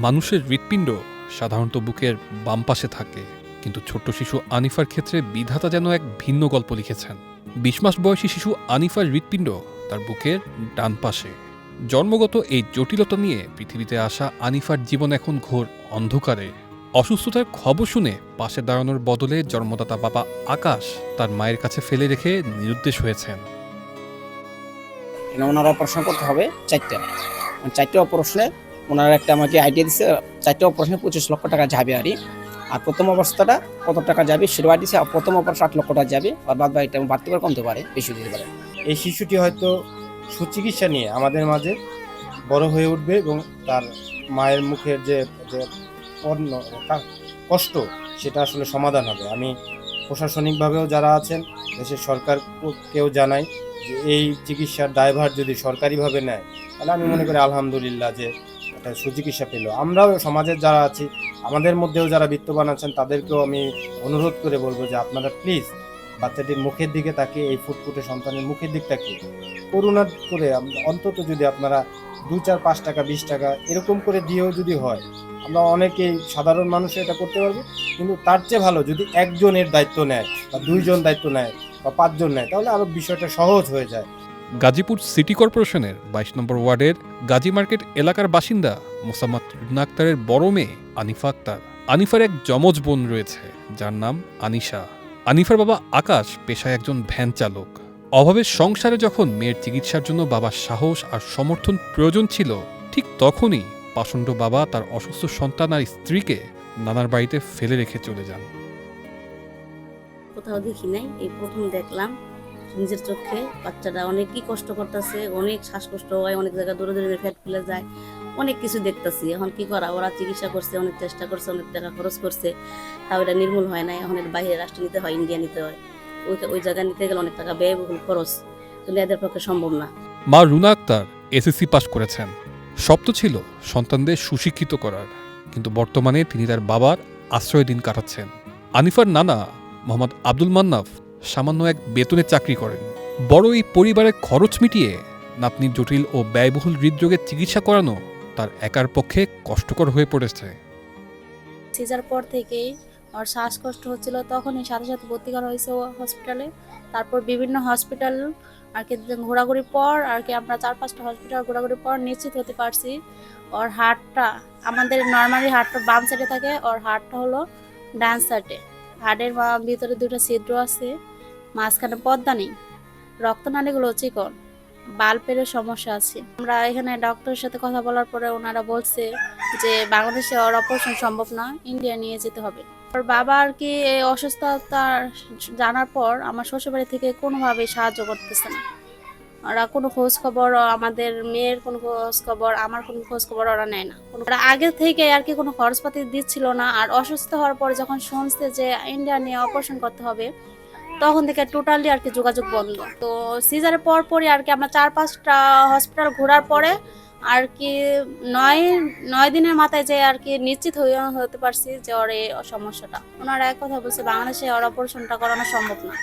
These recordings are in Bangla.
মানুষের হৃৎপিণ্ড সাধারণত বুকের বাম পাশে থাকে, কিন্তু ছোট্ট শিশু আনিফার ক্ষেত্রে বিধাতা যেন এক ভিন্ন গল্প লিখেছেন। ২০ মাস বয়সী শিশু আনিফার হৃৎপিণ্ড তার বুকের ডান পাশে। জন্মগত এই জটিলতা নিয়ে পৃথিবীতে আসা আনিফার জীবন এখন ঘোর অন্ধকারে। অসুস্থতার খবর শুনে পাশে দাঁড়ানোর বদলে জন্মদাতা বাবা আকাশ তার মায়ের কাছে ফেলে রেখে নিরুদ্দেশ হয়েছেন। ওনার অপারেশন করতে হবে 4টে অপারেশনে ওনারা একটা আমাকে আইডিয়া দিচ্ছে, 4টে অপারেশনে 25 লক্ষ টাকা যাবে আর প্রথম অবস্থাটা কত টাকা যাবে সেটা দিচ্ছে। প্রথম অপারেশন 8 লক্ষ টাকা যাবে, আর বাদ বাকিটা বাড়তে পারে, কমতে পারে, বেশি দিতে পারে। এই শিশুটি হয়তো সুচিকিৎসা নিয়ে আমাদের মাঝে বড় হয়ে উঠবে এবং তার মায়ের মুখের যে কষ্ট সেটা আসলে সমাধান হবে। আমি প্রশাসনিকভাবেও যারা আছেন দেশের সরকারকেও জানাই যে এই চিকিৎসার দায়ভার যদি সরকারিভাবে নেয় তাহলে আমি মনে করি আলহামদুলিল্লাহ যে একটা সুচিকিৎসা পেল। আমরাও সমাজের যারা আছি, আমাদের মধ্যেও যারা বিত্তবান আছেন তাদেরকেও আমি অনুরোধ করে বলবো যে আপনারা প্লিজ বাচ্চাটির মুখের দিকে তাকিয়ে, এই ফুটফুটে সন্তানের মুখের দিক তাকিয়ে করুণা করে অন্তত যদি আপনারা 2, 4, 5 টাকা 20 টাকা এরকম করে দিয়েও যদি হয়, আমরা অনেকেই সাধারণ মানুষ এটা করতে পারবো। কিন্তু তার চেয়ে ভালো যদি একজনের দায়িত্ব নেয় বা 2 জন দায়িত্ব নেয় বা 5 জন নেয়, তাহলে আরো বিষয়টা সহজ হয়ে যায়। গাজীপুর সিটি কর্পোরেশনের 22 নম্বর ওয়ার্ডের গাজী মার্কেট এলাকার বাসিন্দা মোসাম্মদ রুনা আক্তারের বড় মেয়ে আনিফা আক্তার। আনিফার এক যমজ বোন রয়েছে যার নাম আনিশা। আনিফার বাবা আকাশ পেশায় একজন ভ্যান চালক। অভাবের সংসারে যখন মেয়ের চিকিৎসার জন্য বাবার সাহস আর সমর্থন প্রয়োজন ছিল, ঠিক তখনই পাষণ্ড বাবা তার অসুস্থ সন্তান আর স্ত্রীকে নানার বাড়িতে ফেলে রেখে চলে যান। কোথাও দেখি নাই, এই প্রথম দেখলাম নিজের চোখে। বাচ্চাটা অনেকই কষ্ট করতেছে, অনেক শ্বাসকষ্ট হয়, অনেক জায়গায় দূরে দূরে ফ্যাট ফুলে যায়, অনেক কিছু দেখতেছি। এখন কি করা, ওরা চিকিৎসা করছে, অনেক চেষ্টা করছে, অনেক টাকা খরচ করছে, তাও এটা নির্মূল হয় না। এখন এটা বাইরে রাষ্ট্র নিতে হয়, ইন্ডিয়া নিতে হয়, ওই জায়গায় নিতে গেলে অনেক টাকা ব্যয়বহুল খরচ, কিন্তু এদের পক্ষে সম্ভব না। মা রুনা আক্তার এসএসসি পাশ করেছেন। স্বপ্ন ছিল সন্তানদের সুশিক্ষিত করার, কিন্তু বর্তমানে তিনি তার বাবার আশ্রয়ে দিন কাটাচ্ছেন। আনিফার নানা মোহাম্মদ আব্দুল মান্নাফ সামান্য এক বেতনে চাকরি করেন। বড় এই পরিবারের খরচ মিটিয়ে নাতনির জটিল ও ব্যয়বহুল হৃদরোগের চিকিৎসা করানো তার একার পক্ষে কষ্টকর হয়ে পড়েছে। সিজার পর থেকেই ওর শ্বাসকষ্ট হচ্ছিল, তখনই সাথে সাথে ভর্তি করা হয়েছে ও হসপিটালে। তারপর বিভিন্ন হসপিটাল আর কি ঘোরাঘুরির পর আর কি আমরা 4-5টা হসপিটাল ঘোরাঘুরির পর নিশ্চিত হতে পারছি ওর হার্টটা, আমাদের নর্মালি হার্টটা বাম সাইডে থাকে, ওর হার্টটা হলো ডান সাইডে। হার্টের ভিতরে 2টা ছিদ্র আছে, মাঝখানে পর্দা নেই, রক্তনালীগুলো চিকন, বাল্বেরও সমস্যা আছে। আমরা এখানে ডক্টরের সাথে কথা বলার পরে ওনারা বলছে যে বাংলাদেশে ওর অপারেশন সম্ভব না, ইন্ডিয়া নিয়ে যেতে হবে। ওর বাবা আর কি এই অসুস্থতা জানার পর আমার শ্বশুরবাড়ি থেকে কোনোভাবেই সাহায্য করতেছে না। ওরা কোনো খোঁজ খবর, আমাদের মেয়ের কোনো খোঁজ খবর, আমার কোনো খোঁজ খবর ওরা নেয় না। ওরা আগে থেকে আর কি কোনো খরচপাতি দিচ্ছিল না। আর অসুস্থ হওয়ার পর যখন শুনছে যে ইন্ডিয়া নিয়ে অপারেশন করতে হবে, তখন থেকে টোটালি আর কি যোগাযোগ বন্ধ। তো সিজারের পরই আর কি আমরা 4-5টা হসপিটাল ঘোরার পরে আর কি 9 দিনের মাথায় যে আর কি নিশ্চিত হতে পারছি যে ওর এই সমস্যাটা। ওনারা এক কথা বলছে বাংলাদেশে ওর অপারেশনটা করানো সম্ভব না,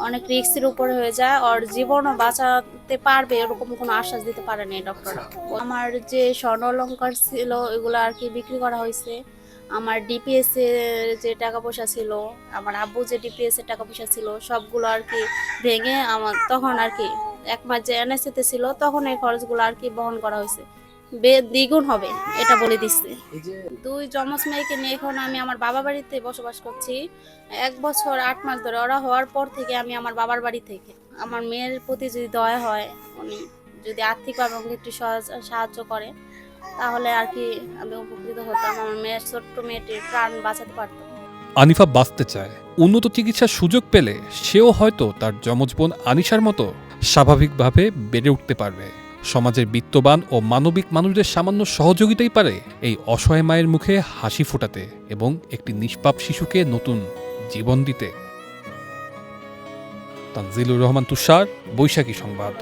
অনেক রিস্কের উপরে হয়ে যায়, ওর জীবনও বাঁচাতে পারবে এরকম কোনো আশ্বাস দিতে পারেনি ডক্টররা। আমার যে স্বর্ণ অলংকার ছিল এগুলো আর কি বিক্রি করা হয়েছে। আমার ডিপিএস এর যে টাকা পয়সা ছিল, আমার আব্বু যে ডিপিএস এর টাকা পয়সা ছিল, সবগুলো আর কি ভেঙে আমার তখন আর কি 1 মাস যে এনএসসিতে ছিল তখন এই খরচগুলো আর কি বহন করা হয়েছে, দ্বিগুণ হবে এটা বলে দিচ্ছে। 2 যমজ মেয়েকে নিয়ে এখন আমি আমার বাবা বাড়িতে বসবাস করছি 1 বছর 8 মাস ধরে। ওরা হওয়ার পর থেকে আমি আমার বাবার বাড়ি থেকে, আমার মেয়ের প্রতি যদি দয়া হয়, উনি যদি আর্থিকভাবে আমাকে একটু সাহায্য করে তাহলে আর কি আমি উপকৃত হতাম, আমার মেয়ের ছোট্ট মেয়েটির প্রাণ বাঁচাতে পারতাম। আনিফা বাঁচতে চায়, উন্নত চিকিৎসার সুযোগ পেলে সেও হয়তো তার যমজ বোন আনিশার মতো স্বাভাবিকভাবে বেড়ে উঠতে পারবে। সমাজের বিত্তবান ও মানবিক মানুষদের সামান্য সহযোগিতাই পারে এই অসহায় মায়ের মুখে হাসি ফোটাতে এবং একটি নিষ্পাপ শিশুকে নতুন জীবন দিতে। তানজিলুর রহমান তুষার, বৈশাখী সংবাদ।